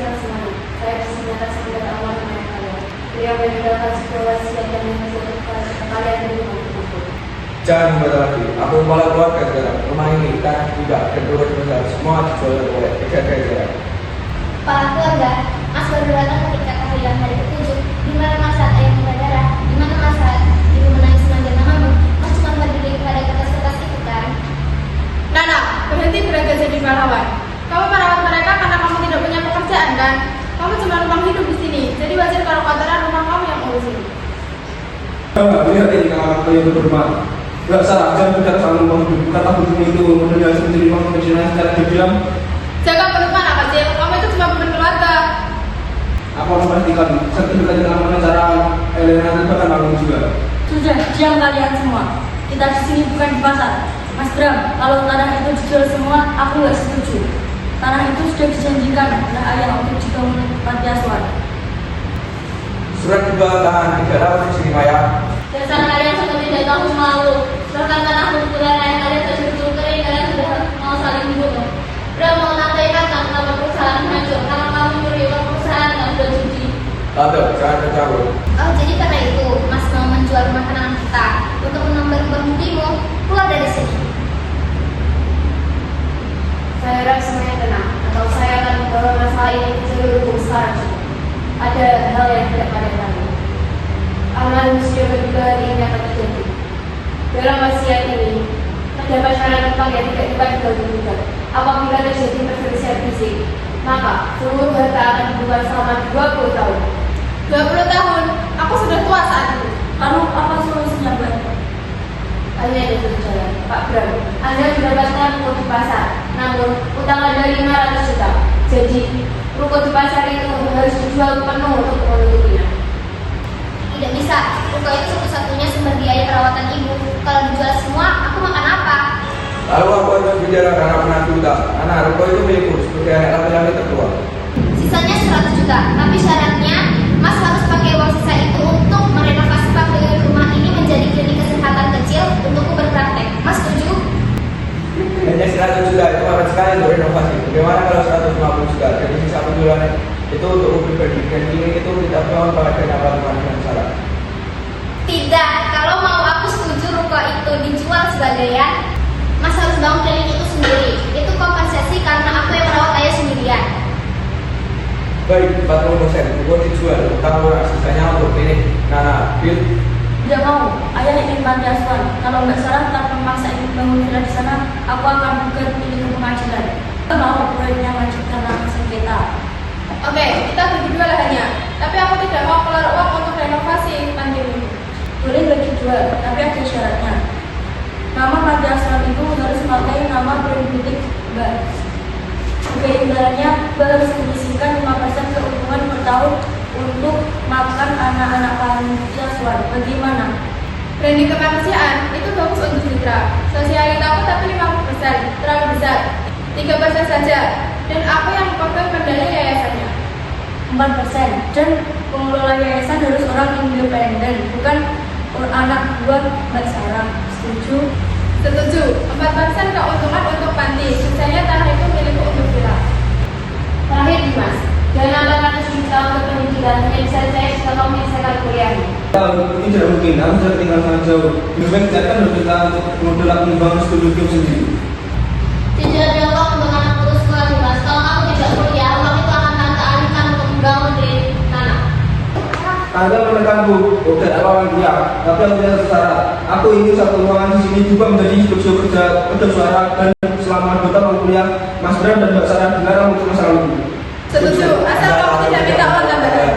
siang semuanya. Saya disini atas mandat Allah dan Maha Kaya. Beliau meninggalkan sebuah wasiat dan mengusulkan kalian dari rumah-rumahku. Jangan membaca lagi. Aku kepala keluarga sekarang. Rumah ini, tanah juga, dan turut besar. Semua dijual oleh tiga. Kepala keluarga, Mas baru datang ketika tahlilan hari ke-7. Di mana Mas saat ayah berdarah, di mana Mas saat ibu menangis memanggil namamu. Mas cuma peduli kepada kertas-kertas itu kan? Nana, berhenti beraga jadi pahlawan. Kamu merawat mereka karena kamu tidak punya pekerjaan kan? Kamu cuma numpang hidup di sini, jadi wajar kalau kotoran rumah kamu yang ngurusin. Enggak, lihat ini kalau aku yang berhormat. Enggak salah, jangan bicara soal menghidupkan kata hukum itu, kemudian harus menerima kemiskinan secara diam. Jaga perut anak kecil, kamu itu cuma beban keluarga. Aku memastikan sertifikat dengan pengacara Elena dan Agung juga. Sudah, diam kalian semua. Kita di sini bukan di pasar. Mas Bram, kalau tanah itu dijual semua, aku nggak setuju. Tanah itu sudah dijanjikan oleh ayah untuk dibangun panti asuhan. Surat dibawa tangan 3 tahun di sini, Maya. Dasar kalian sudah tidak tahu malu. Bahkan tanah kumpulan ayah kalian terjun kering, kalian sudah mau saling dibunuh. Bram mau nantai kata kenapa perusahaan hancur karena kamu nyuri uang perusahaan dan sudah cuci. Tante, jangan tercampur. Oh, jadi karena itu Mas mau menjual rumah kenangan kita untuk menambah bermudimu. Keluar dari sini. Saya harap semuanya tenang, atau saya akan membawa masalah ini ke seluruh hukum sekarang juga. Ada hal yang tidak pada kami. Amal sudah berduga hari ini akan terjadi. Dalam wasiat ini, terdapat syarat utang yang tidak dapat diganggu-gugat. Apabila terjadi perselisihan fisik, maka seluruh harta akan dibuka selama 20 tahun. 20 tahun, aku sudah tua saat itu. Lalu apa solusinya, Mbak? Hanya ada satu jalan, Pak Bram. Anda mendapatkan ruko di pasar, namun utang Anda 500 juta. Jadi, ruko di pasar itu harus dijual penuh untuk menutupinya. Tidak bisa. Ruko itu satu-satunya sumber biaya perawatan ibu. Kalau dijual semua, aku makan apa? Lalu aku harus bicara karena menantu utang. Anak ruko itu milikku sebagai anak laki-laki tertua. Sisanya 100 juta. Tapi syaratnya, Mas harus pakai uang sisa itu untuk merenovasi pavilion rumah ini menjadi klinik kesehatan kecil untukku berpraktek. Mas setuju? Hanya 100 juta itu akan sekali untuk renovasi. Bagaimana kalau 150 juta? Jadi sisa penjualan itu untuk pribadi. Dan klinik itu tidak perlu pada dana rumah dengan salah. Tidak. Kalau mau aku setuju ruko itu dijual sebagaian, Mas harus bangun klinik itu sendiri. Itu kompensasi karena aku yang merawat ayah sendirian. Baik, 40% ruko dijual. Utang orang sisanya untuk klinik. Nana, Bill. Tidak mau. Ayah ingin panti asuhan. Kalau nggak salah, tanpa memaksa ingin bangun villa di sana, aku akan gugat ini ke pengadilan. Kita mau proyeknya lanjutkan tanpa sengketa. Oke, kita berdua lahannya. Tapi aku tidak mau keluar uang untuk renovasi panti ini. Boleh bagi jual, tapi ada syaratnya. Nama panti asuhan itu harus memakai nama brand butik Mbak. Keindahannya harus menyisihkan 5% keuntungan per tahun untuk makan anak-anak panti asuhan. Bagaimana? Branding kemanusiaan itu bagus untuk citra. Sosialitaku tapi 50%, terlalu besar. 3% saja. Dan aku yang memegang kendali yayasannya. 4%. Dan pengelola yayasan harus orang independen, bukan anak buah Mbak Sarah. Setuju? Setuju. 4% keuntungan untuk panti. Sisanya tanah itu milikku untuk villa. Terakhir, Dimas, dana 400 juta untuk pendidikan hanya bisa saya jika kamu menyelesaikan kuliahmu. Ini tidak mungkin, aku sudah tinggal sangat jauh. Lebih baik tidak akan kita untuk modal aku membangun studio sendiri. Tidak ada uang untuk anak terus sekolah, Dimas. Kalau kamu tidak kuliah, uang itu akan tante alihkan untuk membangun di tanah. Anda menekanku, oke, apa dia? Tapi aku tidak syarat. Aku ingin satu ruangan di sini juga menjadi studio kerja suara dan selama 2 tahun kuliah, Mas Bram dan Mbak Sarah dilarang untuk masalah itu. Setuju. Asal kamu tidak minta uang tambahan.